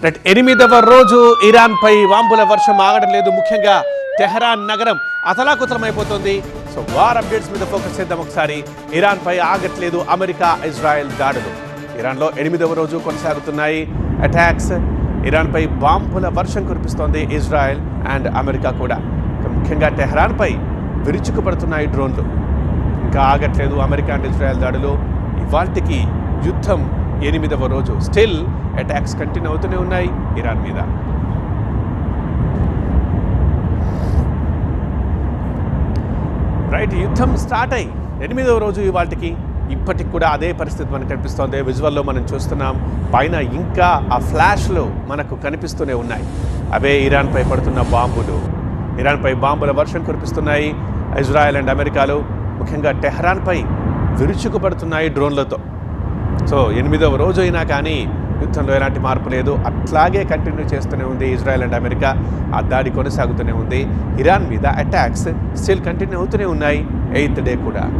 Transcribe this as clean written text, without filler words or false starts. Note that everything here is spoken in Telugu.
రైట్ 8వ రోజు ఇరాన్పై బాంబుల వర్షం ఆగడం లేదు. ముఖ్యంగా టెహరాన్ నగరం అతలాకుతలమైపోతుంది. సో వార్ అప్డేట్స్ మీద ఫోకస్ చేద్దాం ఒకసారి. ఇరాన్పై ఆగట్లేదు అమెరికా ఇజ్రాయెల్ దాడులు. ఇరాన్లో 8వ రోజు కొనసాగుతున్నాయి అటాక్స్. ఇరాన్పై బాంబుల వర్షం కురిపిస్తోంది ఇజ్రాయెల్ అండ్ అమెరికా కూడా. ముఖ్యంగా టెహరాన్పై విరుచుకుపడుతున్నాయి డ్రోన్లు. ఇంకా ఆగట్లేదు అమెరికా అండ్ ఇజ్రాయెల్ దాడులు. ఇవాల్టికి యుద్ధం 8వ రోజు. స్టిల్ అటాక్స్ కంటిన్యూ అవుతూనే ఉన్నాయి ఇరాన్ మీద. రైట్, యుద్ధం స్టార్ట్ అయ్యి 8వ రోజు ఇవాల్టికి. ఇప్పటికి కూడా అదే పరిస్థితి మనకు కనిపిస్తోంది. విజువల్లో మనం చూస్తున్నాం. పైన ఇంకా ఆ ఫ్లాష్లు మనకు కనిపిస్తూనే ఉన్నాయి. అవే ఇరాన్పై పడుతున్న బాంబులు. ఇరాన్పై బాంబుల వర్షం కురిపిస్తున్నాయి ఇజ్రాయెల్ అండ్ అమెరికాలు. ముఖ్యంగా టెహరాన్పై విరుచుకుపడుతున్నాయి డ్రోన్లతో. సో 8వ రోజు అయినా కానీ యుద్ధంలో ఎలాంటి మార్పు లేదు. అట్లాగే కంటిన్యూ చేస్తూనే ఉంది ఇజ్రాయెల్ అండ్ అమెరికా. ఆ దాడి కొనసాగుతూనే ఉంది. ఇరాన్ మీద అటాక్స్ స్టిల్ కంటిన్యూ అవుతూనే ఉన్నాయి 8th డే కూడా.